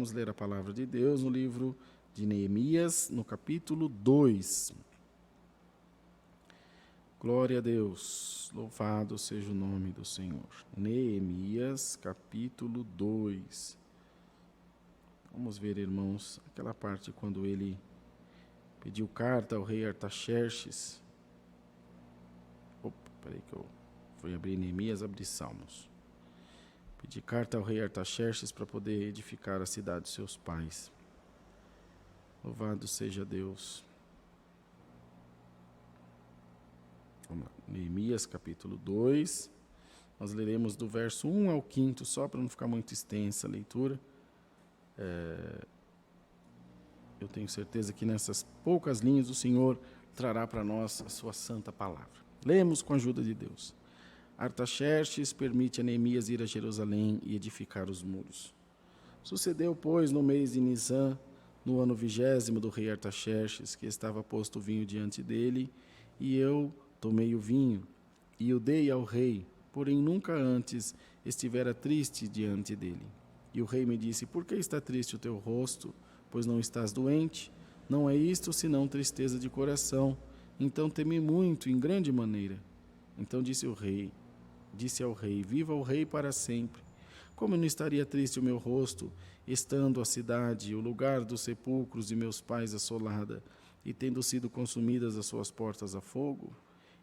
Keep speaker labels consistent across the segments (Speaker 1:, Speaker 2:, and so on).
Speaker 1: vamos ler a palavra de Deus no livro de Neemias, no capítulo 2. Glória a Deus, louvado seja o nome do Senhor. Neemias, capítulo 2. Vamos ver, irmãos, aquela parte quando ele pediu carta ao rei Artaxerxes. Peraí que eu fui abrir Neemias, abri Salmos. Pedi carta ao rei Artaxerxes para poder edificar a cidade dos seus pais. Louvado seja Deus. Vamos lá. Neemias capítulo 2. Nós leremos do verso 1 ao 5, só para não ficar muito extensa a leitura. Eu tenho certeza que nessas poucas linhas o Senhor trará para nós a sua santa palavra. Lemos com a ajuda de Deus. Artaxerxes permite a Neemias ir a Jerusalém e edificar os muros. Sucedeu, pois, no mês de Nisã, no ano 20º do rei Artaxerxes, que estava posto o vinho diante dele, e eu tomei o vinho, e o dei ao rei, porém nunca antes estivera triste diante dele. E o rei me disse: por que está triste o teu rosto, pois não estás doente? Não é isto senão tristeza de coração. Então temi muito, em grande maneira. Então disse ao rei, viva o rei para sempre. Como não estaria triste o meu rosto, estando a cidade, o lugar dos sepulcros de meus pais assolada, e tendo sido consumidas as suas portas a fogo?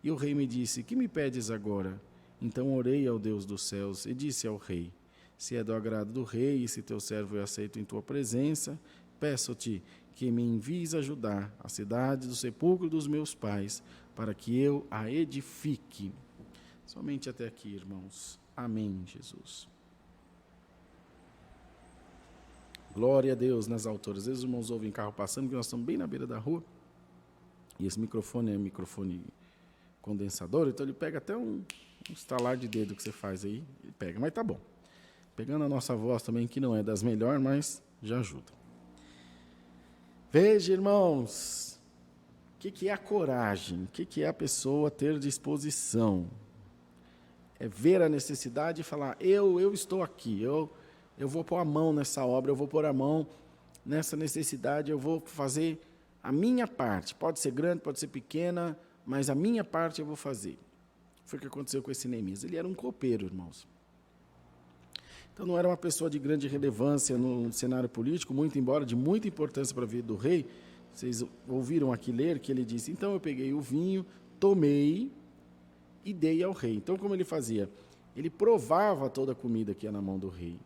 Speaker 1: E o rei me disse: que me pedes agora? Então orei ao Deus dos céus, e disse ao rei: se é do agrado do rei, e se teu servo é aceito em tua presença, peço-te que me envies ajudar a cidade do sepulcro dos meus pais, para que eu a edifique. Somente até aqui, irmãos. Amém, Jesus. Glória a Deus nas alturas. Às vezes os irmãos ouvem carro passando, que nós estamos bem na beira da rua, e esse microfone é microfone condensador, então ele pega até um estalar de dedo que você faz aí, ele pega, mas tá bom. Pegando a nossa voz também, que não é das melhores, mas já ajuda. Veja, irmãos, o que é a coragem? O que é a pessoa ter disposição? É ver a necessidade e falar: eu estou aqui, eu vou pôr a mão nessa obra, eu vou pôr a mão nessa necessidade, eu vou fazer a minha parte. Pode ser grande, pode ser pequena, mas a minha parte eu vou fazer. Foi o que aconteceu com esse Neemias. Ele era um copeiro, irmãos. Então não era uma pessoa de grande relevância no cenário político, muito embora de muita importância para a vida do rei. Vocês ouviram aqui ler que ele disse: então eu peguei o vinho, tomei e dei ao rei. Então como ele fazia? Ele provava toda a comida que ia na mão do rei.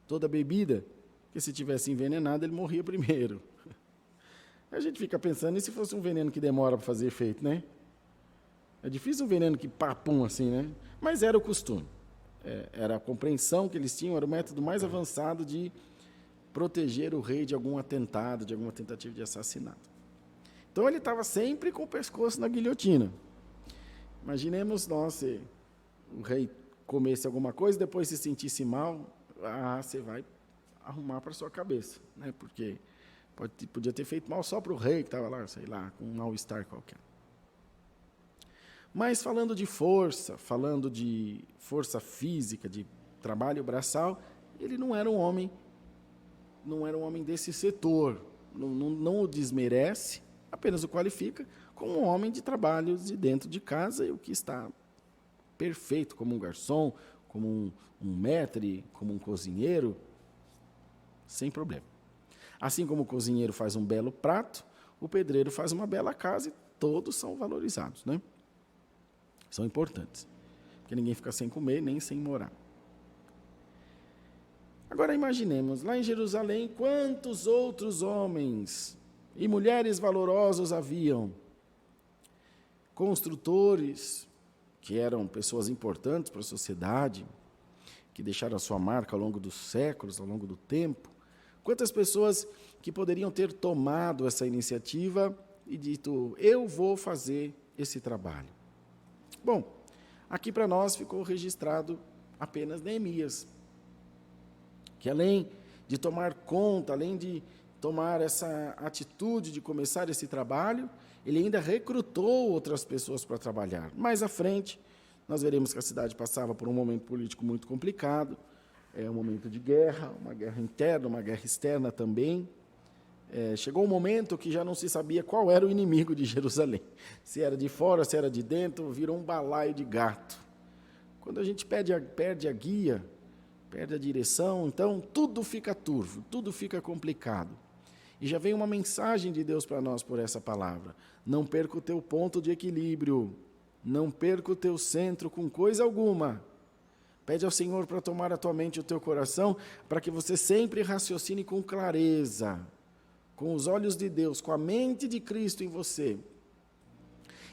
Speaker 1: Toda a bebida, porque se tivesse envenenado, ele morria primeiro. A gente fica pensando, e se fosse um veneno que demora para fazer efeito, né? É difícil um veneno que papum assim, né? Mas era o costume. Era a compreensão que eles tinham, era o método mais avançado de proteger o rei de algum atentado, de alguma tentativa de assassinato. Então ele estava sempre com o pescoço na guilhotina. Imaginemos nós, se o rei comesse alguma coisa, depois se sentisse mal, você vai arrumar para sua cabeça, né? Porque podia ter feito mal só para o rei que estava lá, sei lá, com um mal-estar qualquer. Mas falando de força física, de trabalho braçal, ele não era um homem desse setor. Não o desmerece, apenas o qualifica como um homem de trabalhos de dentro de casa, e o que está perfeito, como um garçom, como um maître, como um cozinheiro, sem problema. Assim como o cozinheiro faz um belo prato, o pedreiro faz uma bela casa, e todos são valorizados, né? São importantes, porque ninguém fica sem comer, nem sem morar. Agora imaginemos, lá em Jerusalém, quantos outros homens e mulheres valorosos haviam? Construtores, que eram pessoas importantes para a sociedade, que deixaram a sua marca ao longo dos séculos, ao longo do tempo. Quantas pessoas que poderiam ter tomado essa iniciativa e dito: eu vou fazer esse trabalho. Bom, aqui para nós ficou registrado apenas Neemias, que além de tomar conta, além de tomar essa atitude de começar esse trabalho, ele ainda recrutou outras pessoas para trabalhar. Mais à frente, nós veremos que a cidade passava por um momento político muito complicado, É um momento de guerra, uma guerra interna, uma guerra externa também. Chegou um momento que já não se sabia qual era o inimigo de Jerusalém. Se era de fora, se era de dentro, virou um balaio de gato. Quando a gente perde a guia, perde a direção, então tudo fica turvo, tudo fica complicado. E já vem uma mensagem de Deus para nós por essa palavra. Não perca o teu ponto de equilíbrio, não perca o teu centro com coisa alguma. Pede ao Senhor para tomar a tua mente e o teu coração, para que você sempre raciocine com clareza, com os olhos de Deus, com a mente de Cristo em você.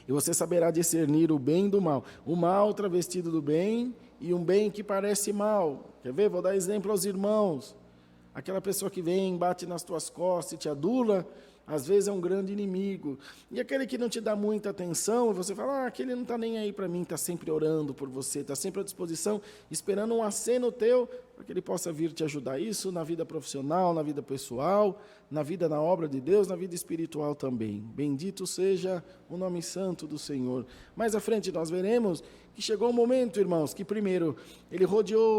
Speaker 1: E você saberá discernir o bem do mal. O mal travestido do bem e um bem que parece mal. Quer ver? Vou dar exemplo aos irmãos. Aquela pessoa que vem, bate nas tuas costas e te adula, às vezes é um grande inimigo. E aquele que não te dá muita atenção, você fala, aquele não está nem aí para mim, está sempre orando por você, está sempre à disposição, esperando um aceno teu, para que ele possa vir te ajudar. Isso na vida profissional, na vida pessoal, na obra de Deus, na vida espiritual também. Bendito seja o nome santo do Senhor. Mais à frente nós veremos que chegou o momento, irmãos, que primeiro ele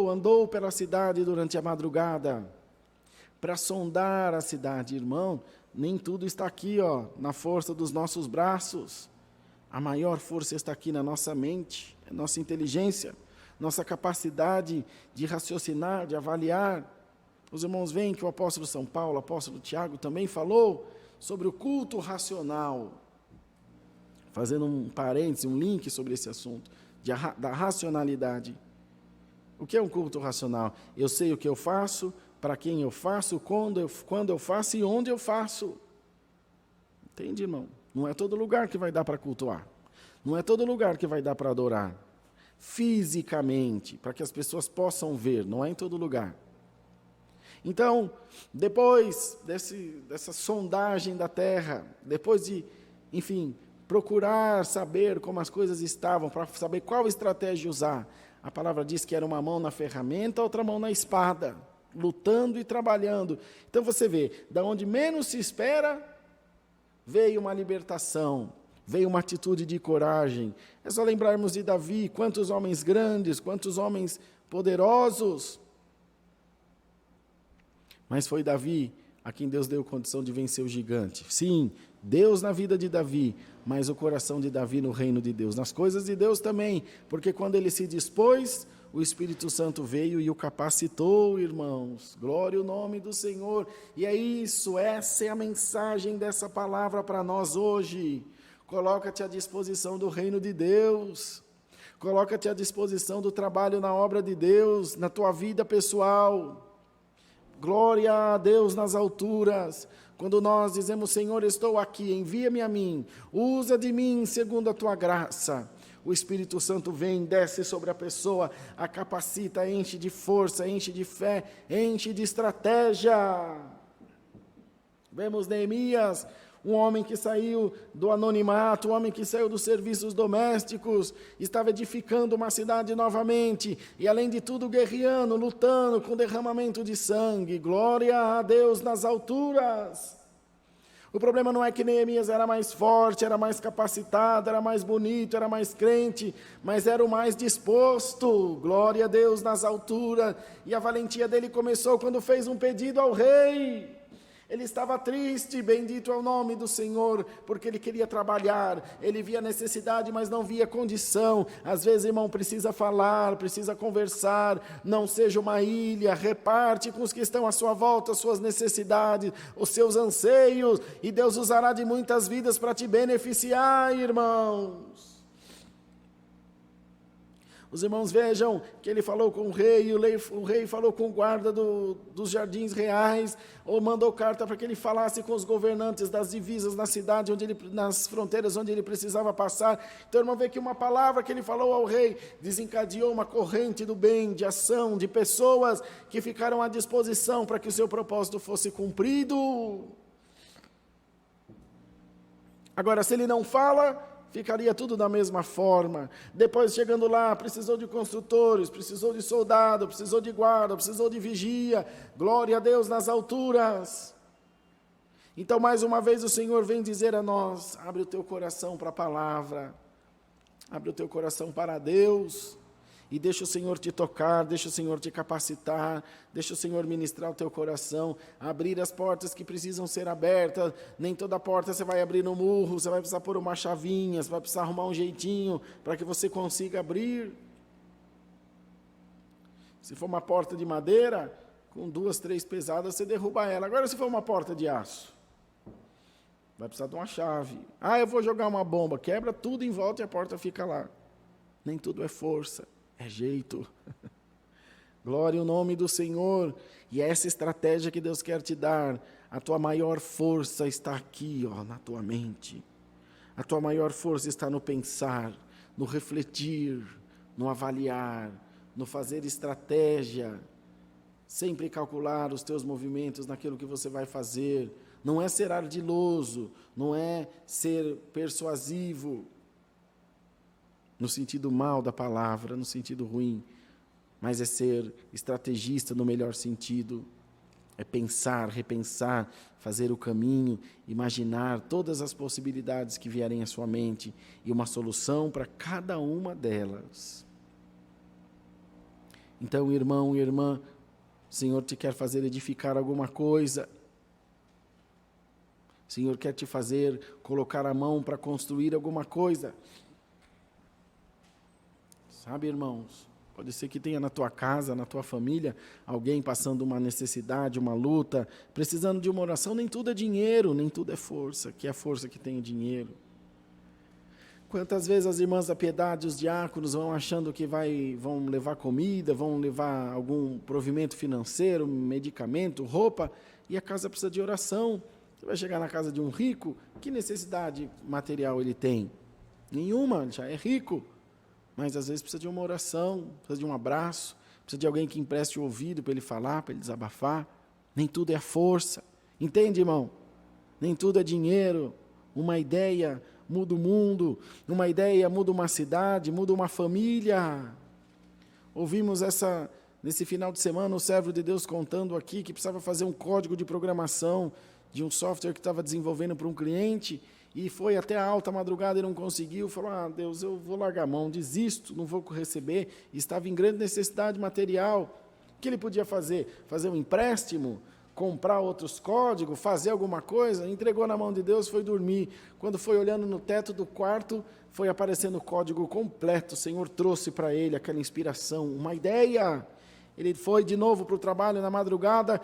Speaker 1: andou pela cidade durante a madrugada, para sondar a cidade, irmão. Nem tudo está aqui, na força dos nossos braços. A maior força está aqui na nossa mente, nossa inteligência, nossa capacidade de raciocinar, de avaliar. Os irmãos veem que o apóstolo São Paulo, o apóstolo Tiago também falou sobre o culto racional. Fazendo um parêntese, um link sobre esse assunto, da racionalidade. O que é um culto racional? Eu sei o que eu faço, para quem eu faço, quando eu faço e onde eu faço. Entende, irmão? Não é todo lugar que vai dar para cultuar. Não é todo lugar que vai dar para adorar. Fisicamente, para que as pessoas possam ver, não é em todo lugar. Então, depois dessa sondagem da terra, depois de, enfim, procurar saber como as coisas estavam, para saber qual estratégia usar, a palavra diz que era uma mão na ferramenta, outra mão na espada, lutando e trabalhando. Então você vê, da onde menos se espera, veio uma libertação, veio uma atitude de coragem. É só lembrarmos de Davi, quantos homens grandes, quantos homens poderosos. Mas foi Davi a quem Deus deu condição de vencer o gigante. Sim, Deus na vida de Davi, mas o coração de Davi no reino de Deus, nas coisas de Deus também, porque quando ele se dispôs, o Espírito Santo veio e o capacitou, irmãos. Glória ao nome do Senhor. E é isso, essa é a mensagem dessa palavra para nós hoje. Coloca-te à disposição do reino de Deus. Coloca-te à disposição do trabalho na obra de Deus, na tua vida pessoal. Glória a Deus nas alturas. Quando nós dizemos, Senhor, estou aqui, envia-me a mim, usa de mim segundo a tua graça. O Espírito Santo vem, desce sobre a pessoa, a capacita, enche de força, enche de fé, enche de estratégia. Vemos Neemias, um homem que saiu do anonimato, um homem que saiu dos serviços domésticos, estava edificando uma cidade novamente, e além de tudo guerreando, lutando com derramamento de sangue. Glória a Deus nas alturas. O problema não é que Neemias era mais forte, era mais capacitado, era mais bonito, era mais crente, mas era o mais disposto. Glória a Deus nas alturas. E a valentia dele começou quando fez um pedido ao rei. Ele estava triste, bendito é o nome do Senhor, porque ele queria trabalhar, ele via necessidade, mas não via condição. Às vezes, irmão, precisa falar, precisa conversar, não seja uma ilha, reparte com os que estão à sua volta as suas necessidades, os seus anseios, e Deus usará de muitas vidas para te beneficiar, irmãos. Os irmãos vejam que ele falou com o rei, e o rei falou com o guarda dos jardins reais, ou mandou carta para que ele falasse com os governantes das divisas na cidade, nas fronteiras onde ele precisava passar. Então, irmão, vê que uma palavra que ele falou ao rei desencadeou uma corrente do bem, de ação, de pessoas que ficaram à disposição para que o seu propósito fosse cumprido. Agora, se ele não fala, ficaria tudo da mesma forma. Depois, chegando lá, precisou de construtores, precisou de soldado, precisou de guarda, precisou de vigia. Glória a Deus nas alturas. Então, mais uma vez, o Senhor vem dizer a nós, abre o teu coração para a palavra, abre o teu coração para Deus, e deixa o Senhor te tocar, deixa o Senhor te capacitar, deixa o Senhor ministrar o teu coração, abrir as portas que precisam ser abertas. Nem toda porta você vai abrir no murro, você vai precisar pôr uma chavinha, você vai precisar arrumar um jeitinho para que você consiga abrir. Se for uma porta de madeira, com 2, 3 pesadas, você derruba ela. Agora, se for uma porta de aço, vai precisar de uma chave. Eu vou jogar uma bomba, quebra tudo em volta e a porta fica lá. Nem tudo é força, é jeito. Glória ao nome do Senhor. E essa estratégia que Deus quer te dar, a tua maior força está aqui, na tua mente. A tua maior força está no pensar, no refletir, no avaliar, no fazer estratégia, sempre calcular os teus movimentos naquilo que você vai fazer. Não é ser ardiloso, não é ser persuasivo, no sentido mal da palavra, no sentido ruim, mas é ser estrategista no melhor sentido. É pensar, repensar, fazer o caminho, imaginar todas as possibilidades que vierem à sua mente e uma solução para cada uma delas. Então, irmão e irmã, o Senhor te quer fazer edificar alguma coisa. O Senhor quer te fazer colocar a mão para construir alguma coisa. Sabe, irmãos, pode ser que tenha na tua casa, na tua família, alguém passando uma necessidade, uma luta, precisando de uma oração. Nem tudo é dinheiro, nem tudo é força, que é a força que tem o dinheiro. Quantas vezes as irmãs da piedade, os diáconos, vão achando que vão levar comida, vão levar algum provimento financeiro, medicamento, roupa, e a casa precisa de oração. Você vai chegar na casa de um rico, que necessidade material ele tem? Nenhuma, ele já é rico. Mas às vezes precisa de uma oração, precisa de um abraço, precisa de alguém que empreste o ouvido para ele falar, para ele desabafar. Nem tudo é força. Entende, irmão? Nem tudo é dinheiro. Uma ideia muda o mundo, uma ideia muda uma cidade, muda uma família. Ouvimos nesse final de semana, o servo de Deus contando aqui que precisava fazer um código de programação de um software que estava desenvolvendo para um cliente, e foi até a alta madrugada e não conseguiu. Falou: Deus, eu vou largar a mão, desisto, não vou receber. E estava em grande necessidade material. O que ele podia fazer? Fazer um empréstimo? Comprar outros códigos, fazer alguma coisa? Entregou na mão de Deus, foi dormir. Quando foi olhando no teto do quarto, foi aparecendo o código completo. O Senhor trouxe para ele aquela inspiração, uma ideia. Ele foi de novo para o trabalho na madrugada,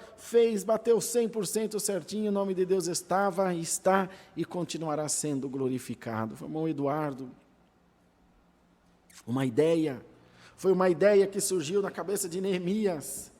Speaker 1: bateu 100% certinho, o nome de Deus estava, está e continuará sendo glorificado. Foi o irmão Eduardo. Foi uma ideia que surgiu na cabeça de Neemias.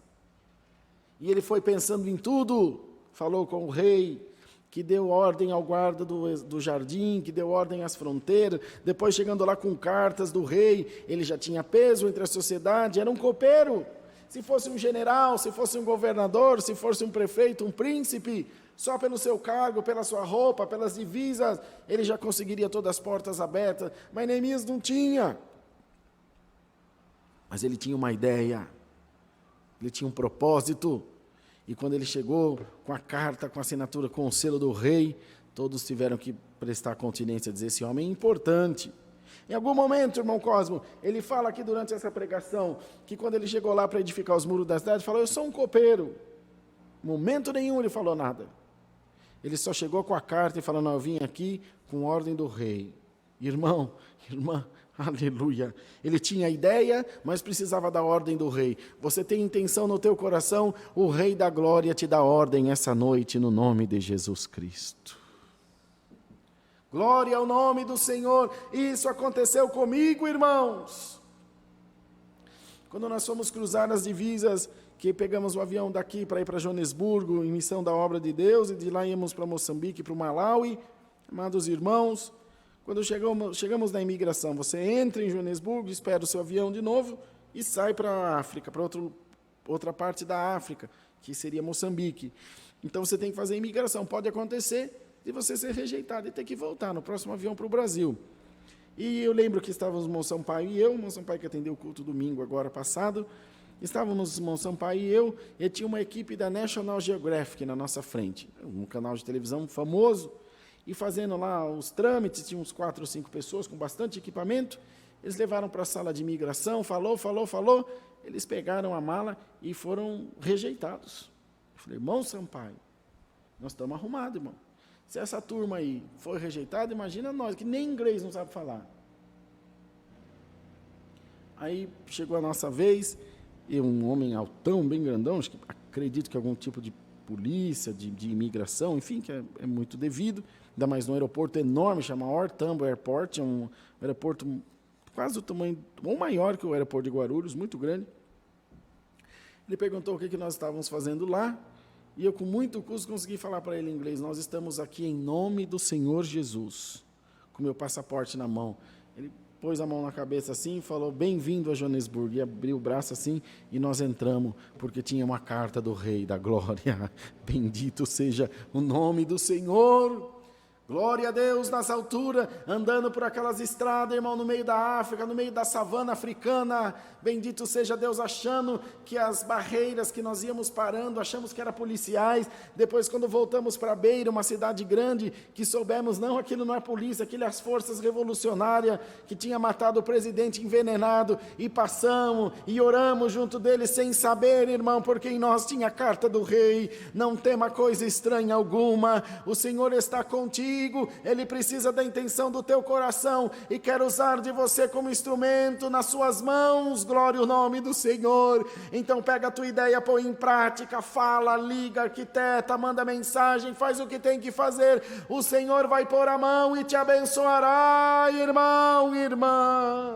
Speaker 1: E ele foi pensando em tudo, falou com o rei, que deu ordem ao guarda do jardim, que deu ordem às fronteiras. Depois, chegando lá com cartas do rei, ele já tinha peso entre a sociedade, era um copeiro. Se fosse um general, se fosse um governador, se fosse um prefeito, um príncipe, só pelo seu cargo, pela sua roupa, pelas divisas, ele já conseguiria todas as portas abertas. Mas Neemias não tinha. Mas ele tinha uma ideia. Ele tinha um propósito, e quando ele chegou com a carta, com a assinatura, com o selo do rei, todos tiveram que prestar continência, dizer: esse homem é importante. Em algum momento, irmão Cosmo, ele fala aqui durante essa pregação, que quando ele chegou lá para edificar os muros da cidade, falou: eu sou um copeiro. Em momento nenhum ele falou nada. Ele só chegou com a carta e falou: não, eu vim aqui com ordem do rei. Irmão, irmã, aleluia. Ele tinha a ideia, mas precisava da ordem do rei. Você tem intenção no teu coração, o Rei da Glória te dá ordem essa noite, no nome de Jesus Cristo. Glória ao nome do Senhor. Isso aconteceu comigo, irmãos. Quando nós fomos cruzar as divisas, que pegamos o avião daqui para ir para Joanesburgo, em missão da obra de Deus, e de lá íamos para Moçambique, para o Malawi, amados irmãos, quando chegamos na imigração, você entra em Joanesburgo, espera o seu avião de novo e sai para a África, para outra parte da África, que seria Moçambique. Então você tem que fazer a imigração. Pode acontecer de você ser rejeitado e ter que voltar no próximo avião para o Brasil. E eu lembro que estávamos o irmão Sampaio e eu, o irmão Sampaio que atendeu o culto domingo agora passado, estávamos o irmão Sampaio e eu, e tinha uma equipe da National Geographic na nossa frente, um canal de televisão famoso, e fazendo lá os trâmites, tinha uns 4 ou 5 pessoas com bastante equipamento. Eles levaram para a sala de imigração, falou. Eles pegaram a mala e foram rejeitados. Eu falei, irmão Sampaio, nós estamos arrumados, irmão. Se essa turma aí foi rejeitada, imagina nós, que nem inglês não sabe falar. Aí chegou a nossa vez, e um homem altão, bem grandão, acho que, acredito que algum tipo de polícia, de imigração, enfim, que é muito devido, ainda mais num aeroporto enorme, chama Ortambo Airport, é um aeroporto quase o tamanho, ou maior que o aeroporto de Guarulhos, muito grande. Ele perguntou o que nós estávamos fazendo lá, e eu, com muito custo, consegui falar para ele em inglês, nós estamos aqui em nome do Senhor Jesus, com meu passaporte na mão. Ele pôs a mão na cabeça assim e falou, bem-vindo a Joanesburgo, e abriu o braço assim, e nós entramos, porque tinha uma carta do Rei da Glória, bendito seja o nome do Senhor. Glória a Deus nas alturas, andando por aquelas estradas, irmão, no meio da África, no meio da savana africana, bendito seja Deus, achando que as barreiras que nós íamos parando, achamos que eram policiais, depois quando voltamos para Beira, uma cidade grande, que soubemos, não, aquilo não é polícia, aquilo é as forças revolucionárias, que tinha matado o presidente envenenado, e passamos, e oramos junto dele, sem saber, irmão, porque em nós tinha a carta do Rei, não tema coisa estranha alguma, o Senhor está contigo, Ele precisa da intenção do teu coração e quer usar de você como instrumento nas suas mãos, glória ao nome do Senhor. Então pega a tua ideia, põe em prática, fala, liga, arquiteta, manda mensagem, faz o que tem que fazer, o Senhor vai pôr a mão e te abençoará, irmão, irmã.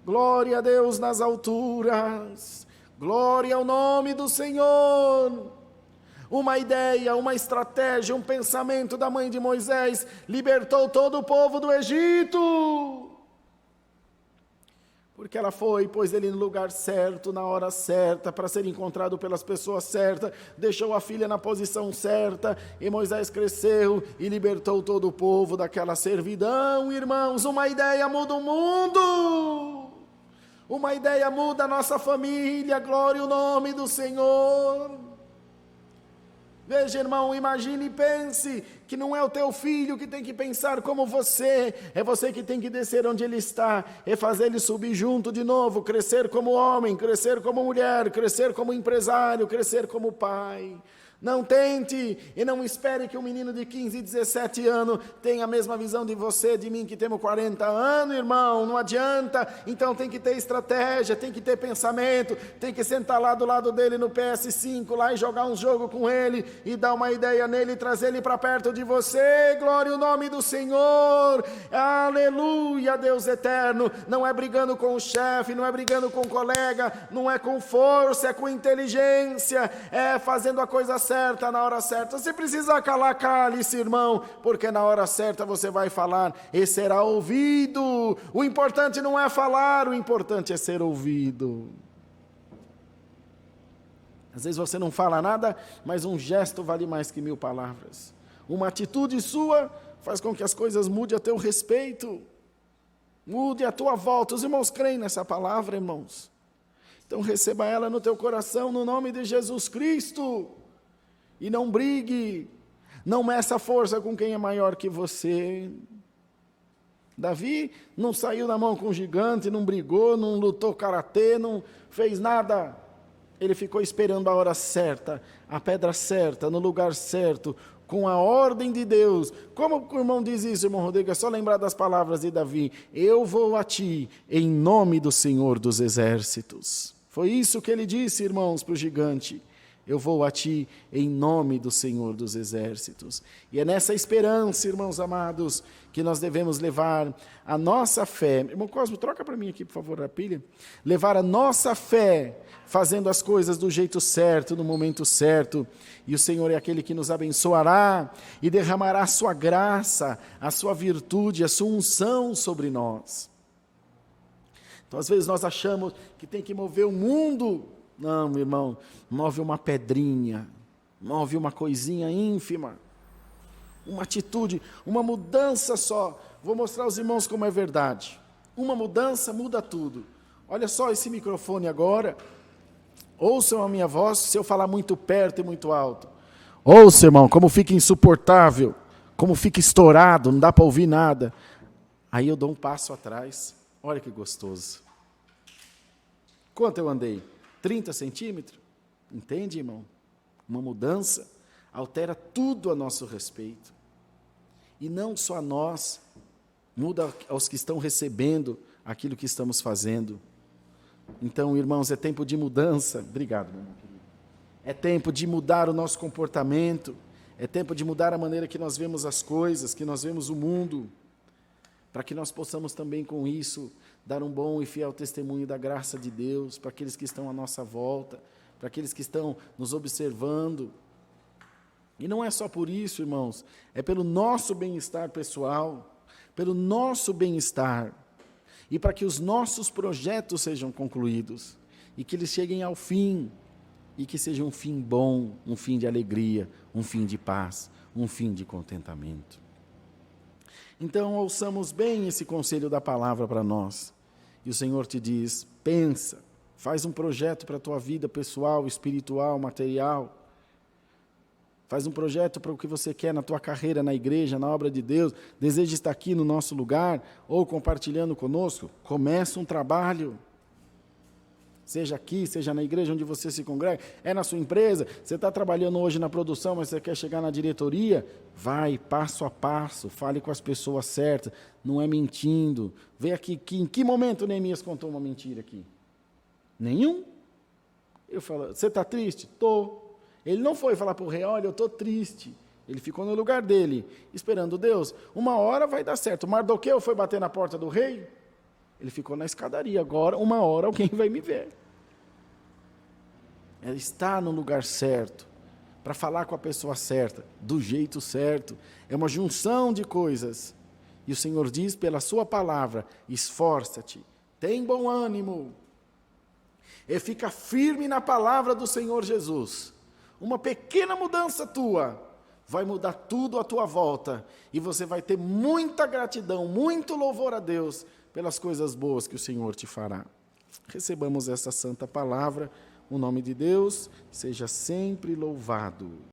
Speaker 1: Glória a Deus nas alturas, glória ao nome do Senhor. Uma ideia, uma estratégia, um pensamento da mãe de Moisés libertou todo o povo do Egito. Porque ela foi, pôs ele no lugar certo, na hora certa, para ser encontrado pelas pessoas certas, deixou a filha na posição certa, e Moisés cresceu e libertou todo o povo daquela servidão, irmãos. Uma ideia muda o mundo, uma ideia muda a nossa família, glória ao nome do Senhor. Veja, irmão, imagine e pense que não é o teu filho que tem que pensar como você, é você que tem que descer onde ele está, é fazer ele subir junto de novo, crescer como homem, crescer como mulher, crescer como empresário, crescer como pai. Não tente e não espere que um menino de 15, 17 anos tenha a mesma visão de você, de mim que temos 40 anos, irmão, não adianta. Então tem que ter estratégia, tem que ter pensamento, tem que sentar lá do lado dele no PS5 lá e jogar um jogo com ele e dar uma ideia nele e trazer ele para perto de você. Glória ao nome do Senhor, aleluia, Deus eterno. Não é brigando com o chefe, não é brigando com o colega, não é com força, é com inteligência, é fazendo a coisa certa na hora certa. Se precisar calar, cale-se, irmão, porque na hora certa você vai falar e será ouvido. O importante não é falar, o importante é ser ouvido. Às vezes você não fala nada, mas um gesto vale mais que 1000 palavras. Uma atitude sua faz com que as coisas mudem a teu respeito, mude a tua volta. Os irmãos creem nessa palavra, irmãos? Então receba ela no teu coração, no nome de Jesus Cristo. E não brigue, não meça força com quem é maior que você. Davi não saiu na mão com o gigante, não brigou, não lutou karatê, não fez nada. Ele ficou esperando a hora certa, a pedra certa, no lugar certo, com a ordem de Deus. Como o irmão diz isso, irmão Rodrigo? É só lembrar das palavras de Davi. Eu vou a ti em nome do Senhor dos Exércitos. Foi isso que ele disse, irmãos, para o gigante. Eu vou a ti em nome do Senhor dos Exércitos. E é nessa esperança, irmãos amados, que nós devemos levar a nossa fé. Irmão Cosmo, troca para mim aqui, por favor, a pilha. Levar a nossa fé, fazendo as coisas do jeito certo, no momento certo. E o Senhor é aquele que nos abençoará e derramará a sua graça, a sua virtude, a sua unção sobre nós. Então, às vezes nós achamos que tem que mover o mundo. Não, meu irmão, move uma pedrinha, move uma coisinha ínfima, uma atitude, uma mudança só. Vou mostrar aos irmãos como é verdade. Uma mudança muda tudo. Olha só esse microfone agora. Ouçam a minha voz se eu falar muito perto e muito alto. Ouça, irmão, como fica insuportável, como fica estourado, não dá para ouvir nada. Aí eu dou um passo atrás, Olha que gostoso. Quanto eu andei? 30 centímetros? Entende, irmão? Uma mudança altera tudo a nosso respeito. E não só a nós, muda aos que estão recebendo aquilo que estamos fazendo. Então, irmãos, é tempo de mudança. Obrigado, meu irmão querido. É tempo de mudar o nosso comportamento. É tempo de mudar a maneira que nós vemos as coisas, que nós vemos o mundo, para que nós possamos também com isso dar um bom e fiel testemunho da graça de Deus para aqueles que estão à nossa volta, para aqueles que estão nos observando. E não é só por isso, irmãos, é pelo nosso bem-estar pessoal, pelo nosso bem-estar, e para que os nossos projetos sejam concluídos, e que eles cheguem ao fim, e que seja um fim bom, um fim de alegria, um fim de paz, um fim de contentamento. Então, ouçamos bem esse conselho da palavra para nós. E o Senhor te diz, pensa, faz um projeto para a tua vida pessoal, espiritual, material. Faz um projeto para o que você quer na tua carreira, na igreja, na obra de Deus. Deseja estar aqui no nosso lugar ou compartilhando conosco? Começa um trabalho. Seja aqui, seja na igreja onde você se congrega, é na sua empresa, você está trabalhando hoje na produção, mas você quer chegar na diretoria, vai passo a passo, fale com as pessoas certas, não é mentindo. Vê aqui, em que momento Neemias contou uma mentira aqui? Nenhum. Eu falo, você está triste? Estou. Ele não foi falar para o rei, olha, eu estou triste. Ele ficou no lugar dele, esperando Deus. Uma hora vai dar certo. Mardoqueu foi bater na porta do rei, ele ficou na escadaria. Agora, uma hora, alguém vai me ver. Ela está no lugar certo, para falar com a pessoa certa, do jeito certo. É uma junção de coisas. E o Senhor diz pela sua palavra, esforça-te, tem bom ânimo, e fica firme na palavra do Senhor Jesus. Uma pequena mudança tua vai mudar tudo à tua volta, e você vai ter muita gratidão, muito louvor a Deus, pelas coisas boas que o Senhor te fará. Recebamos essa santa palavra, o nome de Deus seja sempre louvado.